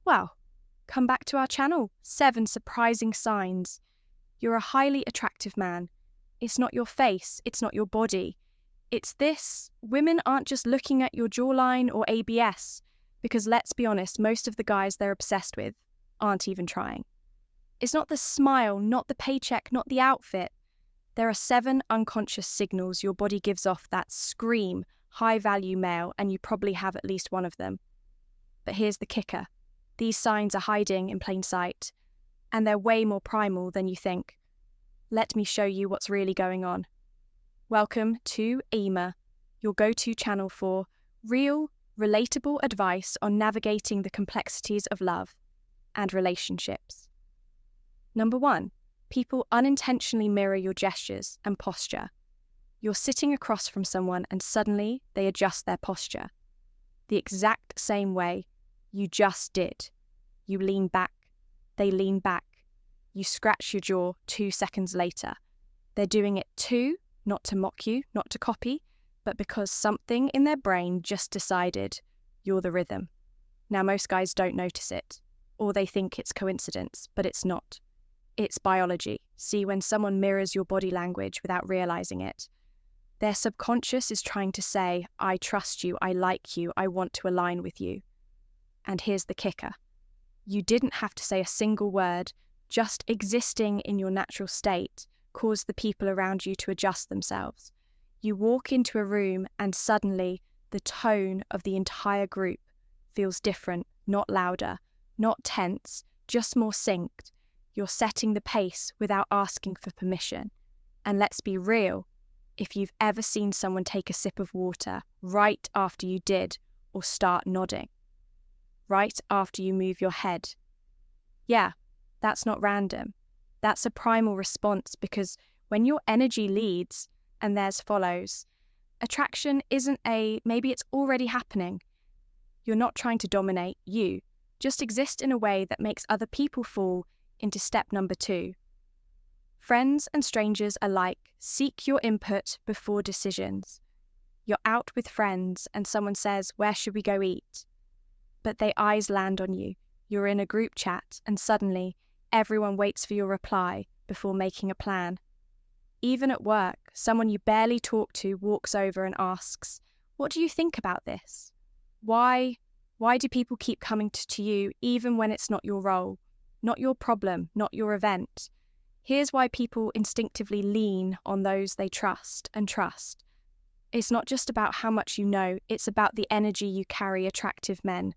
Well, come back to our channel. 7 surprising signs. You're a highly attractive man. It's not your face, it's not your body. It's this: women aren't just looking at your jawline or ABS, because let's be honest, most of the guys they're obsessed with aren't even trying. It's not the smile, not the paycheck, not the outfit. There are 7 unconscious signals your body gives off that scream high-value male, and you probably have at least one of them. But here's the kicker. These signs are hiding in plain sight, and they're way more primal than you think. Let me show you what's really going on. Welcome to EMA, your go-to channel for real, relatable advice on navigating the complexities of love and relationships. Number 1, people unintentionally mirror your gestures and posture. You're sitting across from someone and suddenly they adjust their posture. The exact same way you just did. You lean back, they lean back. You scratch your jaw 2 seconds later. They're doing it too, not to mock you, not to copy, but because something in their brain just decided you're the rhythm. Now, most guys don't notice it, or they think it's coincidence, but it's not. It's biology. See, when someone mirrors your body language without realizing it, their subconscious is trying to say, I trust you, I like you, I want to align with you. And here's the kicker. You didn't have to say a single word. Just existing in your natural state caused the people around you to adjust themselves. You walk into a room and suddenly the tone of the entire group feels different, not louder, not tense, just more synced. You're setting the pace without asking for permission. And let's be real, if you've ever seen someone take a sip of water right after you did, or start nodding, right after you move your head, yeah, that's not random. That's a primal response, because when your energy leads and theirs follows, attraction isn't maybe it's already happening. You're not trying to dominate, you just exist in a way that makes other people fall into step number 2. Friends and strangers alike seek your input before decisions. You're out with friends and someone says, where should we go eat? But their eyes land on you. You're in a group chat and suddenly everyone waits for your reply before making a plan. Even at work, someone you barely talk to walks over and asks, what do you think about this? Why do people keep coming to you even when it's not your role, not your problem, not your event? Here's why people instinctively lean on those they trust and trust. It's not just about how much you know, it's about the energy you carry. Attractive men,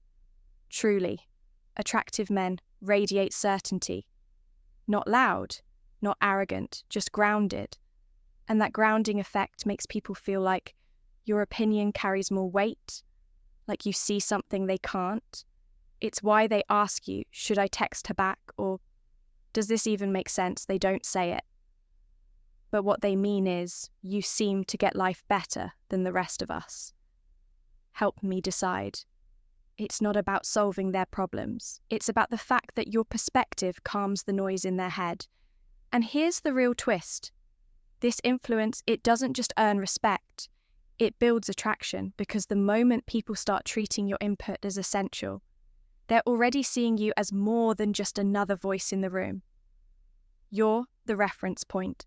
truly, attractive men radiate certainty. Not loud, not arrogant, just grounded. And that grounding effect makes people feel like your opinion carries more weight, like you see something they can't. It's why they ask you, should I text her back, or does this even make sense? They don't say it. But what they mean is, you seem to get life better than the rest of us. Help me decide. It's not about solving their problems. It's about the fact that your perspective calms the noise in their head. And here's the real twist. This influence, it doesn't just earn respect. It builds attraction, because the moment people start treating your input as essential, they're already seeing you as more than just another voice in the room. You're the reference point.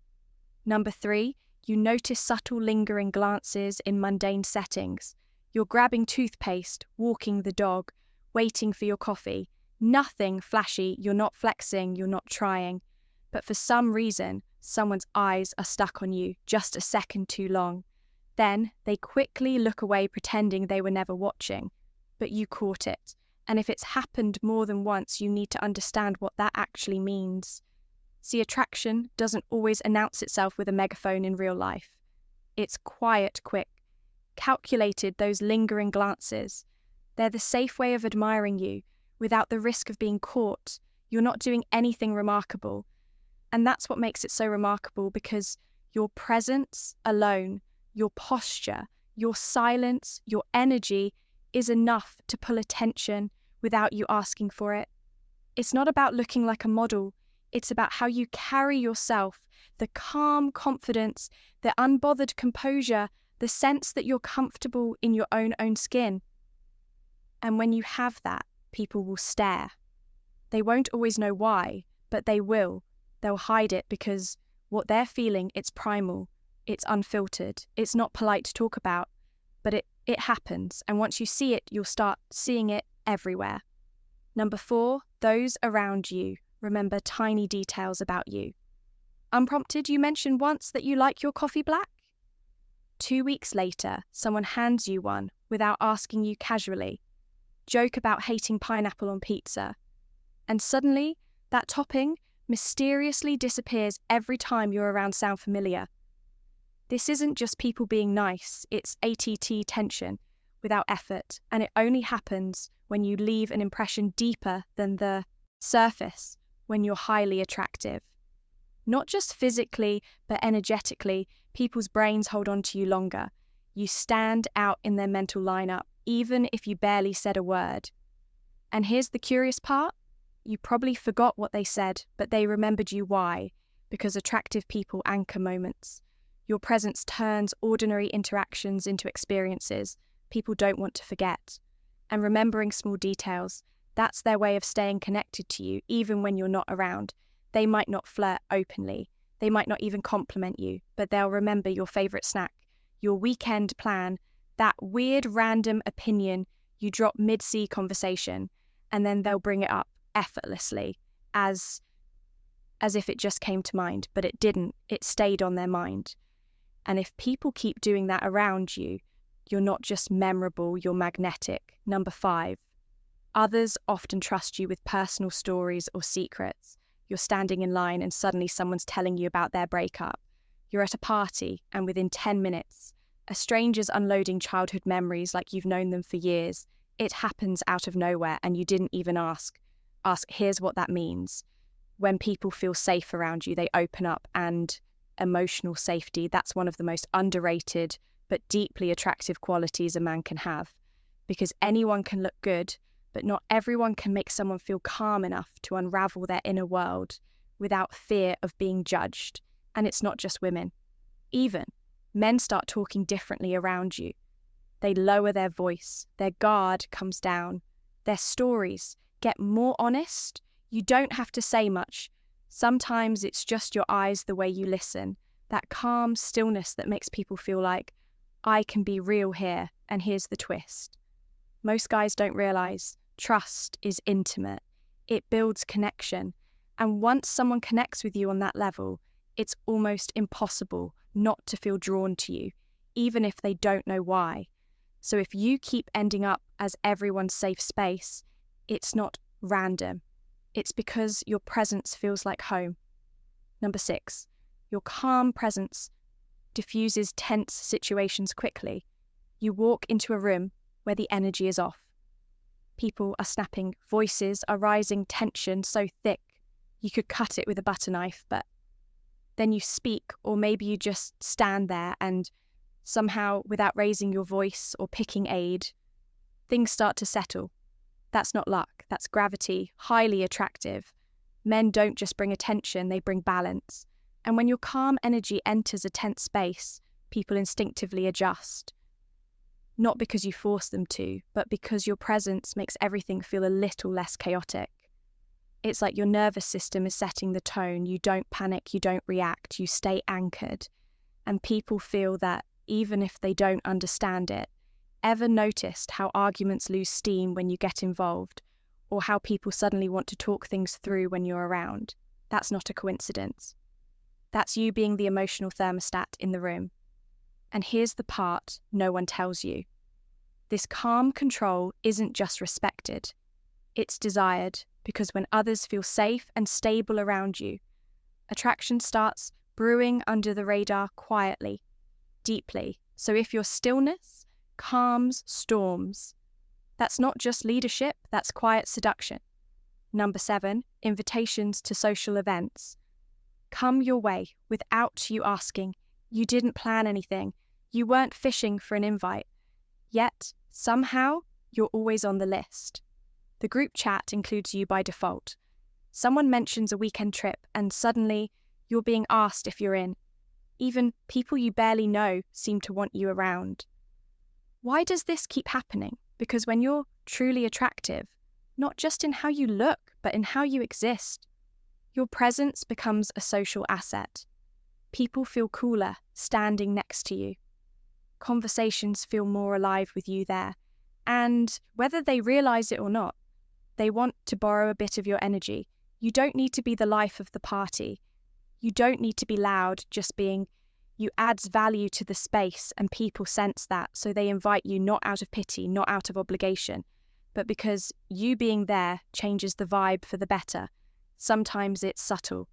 Number 3, you notice subtle lingering glances in mundane settings. You're grabbing toothpaste, walking the dog, waiting for your coffee. Nothing flashy, you're not flexing, you're not trying. But for some reason, someone's eyes are stuck on you just a second too long. Then they quickly look away, pretending they were never watching. But you caught it. And if it's happened more than once, you need to understand what that actually means. See, attraction doesn't always announce itself with a megaphone in real life. It's quiet, quick, calculated. Those lingering glances, they're the safe way of admiring you without the risk of being caught. You're not doing anything remarkable. And that's what makes it so remarkable, because your presence alone, your posture, your silence, your energy is enough to pull attention without you asking for it. It's not about looking like a model. It's about how you carry yourself, the calm confidence, the unbothered composure, the sense that you're comfortable in your own skin. And when you have that, people will stare. They won't always know why, but they will. They'll hide it because what they're feeling, it's primal, it's unfiltered, it's not polite to talk about, but it happens. And once you see it, you'll start seeing it everywhere. Number 4, those around you remember tiny details about you. Unprompted, you mentioned once that you like your coffee black. 2 weeks later, someone hands you one without asking you casually. Joke about hating pineapple on pizza. And suddenly, that topping mysteriously disappears every time you're around sound familiar. This isn't just people being nice, it's ATT tension without effort, and it only happens when you leave an impression deeper than the surface, when you're highly attractive. Not just physically, but energetically, people's brains hold on to you longer. You stand out in their mental lineup, even if you barely said a word. And here's the curious part. You probably forgot what they said, but they remembered you. Why? Because attractive people anchor moments. Your presence turns ordinary interactions into experiences people don't want to forget. And remembering small details, that's their way of staying connected to you, even when you're not around. They might not flirt openly. They might not even compliment you, but they'll remember your favorite snack, your weekend plan, that weird random opinion you drop mid-sea conversation, and then they'll bring it up effortlessly as if it just came to mind, but it didn't. It stayed on their mind. And if people keep doing that around you, you're not just memorable, you're magnetic. Number 5, others often trust you with personal stories or secrets. You're standing in line and suddenly someone's telling you about their breakup. You're at a party and within 10 minutes, a stranger's unloading childhood memories like you've known them for years. It happens out of nowhere and you didn't even ask. Here's what that means. When people feel safe around you, they open up, and emotional safety, that's one of the most underrated but deeply attractive qualities a man can have. Because anyone can look good, but not everyone can make someone feel calm enough to unravel their inner world without fear of being judged. And it's not just women. Even men start talking differently around you. They lower their voice, their guard comes down, their stories get more honest. You don't have to say much. Sometimes it's just your eyes, the way you listen, that calm stillness that makes people feel like, I can be real here, and here's the twist. Most guys don't realize trust is intimate. It builds connection. And once someone connects with you on that level, it's almost impossible not to feel drawn to you, even if they don't know why. So if you keep ending up as everyone's safe space, it's not random. It's because your presence feels like home. Number 6, your calm presence diffuses tense situations quickly. You walk into a room where the energy is off. People are snapping, voices are rising, tension so thick you could cut it with a butter knife, but then you speak, or maybe you just stand there and somehow, without raising your voice or picking aid, things start to settle. That's not luck, that's gravity, highly attractive. Men don't just bring attention, they bring balance. And when your calm energy enters a tense space, people instinctively adjust. Not because you force them to, but because your presence makes everything feel a little less chaotic. It's like your nervous system is setting the tone. You don't panic, you don't react, you stay anchored. And people feel that even if they don't understand it. Ever noticed how arguments lose steam when you get involved, or how people suddenly want to talk things through when you're around? That's not a coincidence. That's you being the emotional thermostat in the room. And here's the part no one tells you. This calm control isn't just respected, it's desired, because when others feel safe and stable around you, attraction starts brewing under the radar quietly, deeply. So if your stillness calms storms, that's not just leadership, that's quiet seduction. Number 7, invitations to social events. Come your way without you asking. You didn't plan anything. You weren't fishing for an invite. Yet, somehow, you're always on the list. The group chat includes you by default. Someone mentions a weekend trip and suddenly you're being asked if you're in. Even people you barely know seem to want you around. Why does this keep happening? Because when you're truly attractive, not just in how you look, but in how you exist. Your presence becomes a social asset. People feel cooler standing next to you. Conversations feel more alive with you there. And whether they realize it or not, they want to borrow a bit of your energy. You don't need to be the life of the party. You don't need to be loud, just being. You adds value to the space, and people sense that, so they invite you not out of pity, not out of obligation, but because you being there changes the vibe for the better. Sometimes it's subtle.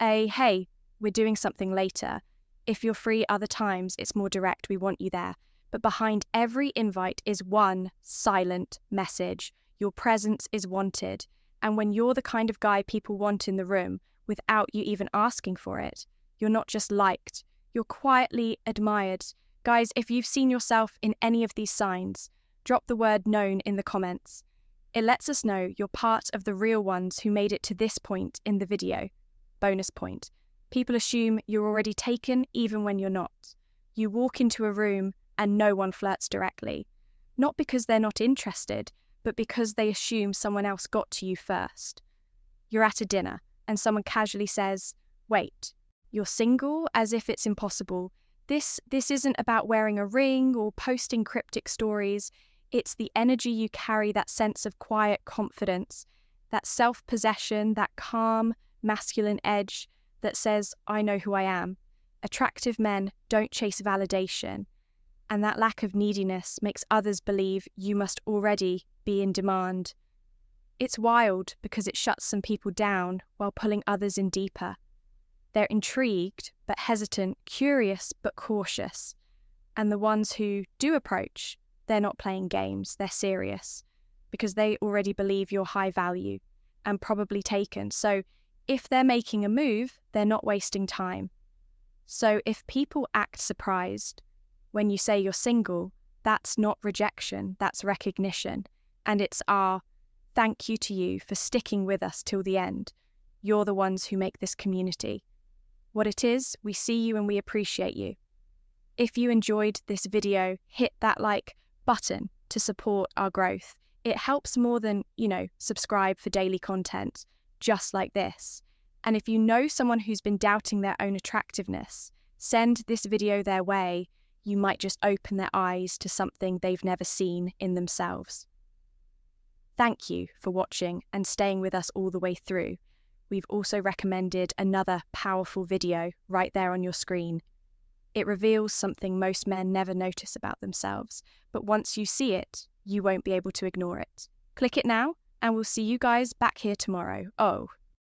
Hey, we're doing something later. If you're free other times, it's more direct, we want you there. But behind every invite is one silent message. Your presence is wanted. And when you're the kind of guy people want in the room, without you even asking for it, you're not just liked, you're quietly admired. Guys, if you've seen yourself in any of these signs, drop the word known in the comments. It lets us know you're part of the real ones who made it to this point in the video. Bonus point. People assume you're already taken even when you're not. You walk into a room and no one flirts directly. Not because they're not interested, but because they assume someone else got to you first. You're at a dinner and someone casually says, "Wait, you're single?" as if it's impossible. This isn't about wearing a ring or posting cryptic stories. It's the energy you carry, that sense of quiet confidence, that self-possession, that calm, masculine edge that says, "I know who I am." Attractive men don't chase validation, and that lack of neediness makes others believe you must already be in demand. It's wild because it shuts some people down while pulling others in deeper. They're intrigued but hesitant, curious but cautious. And the ones who do approach, they're not playing games, they're serious, because they already believe you're high value and probably taken. So if they're making a move, they're not wasting time. So if people act surprised when you say you're single, that's not rejection, that's recognition. And it's our thank you to you for sticking with us till the end. You're the ones who make this community. What it is, we see you and we appreciate you. If you enjoyed this video, hit that like button to support our growth. It helps more than, subscribe for daily content just like this. And if you know someone who's been doubting their own attractiveness, send this video their way. You might just open their eyes to something they've never seen in themselves. Thank you for watching and staying with us all the way through. We've also recommended another powerful video right there on your screen. It reveals something most men never notice about themselves, but once you see it, you won't be able to ignore it. Click it now, and we'll see you guys back here tomorrow. Oh,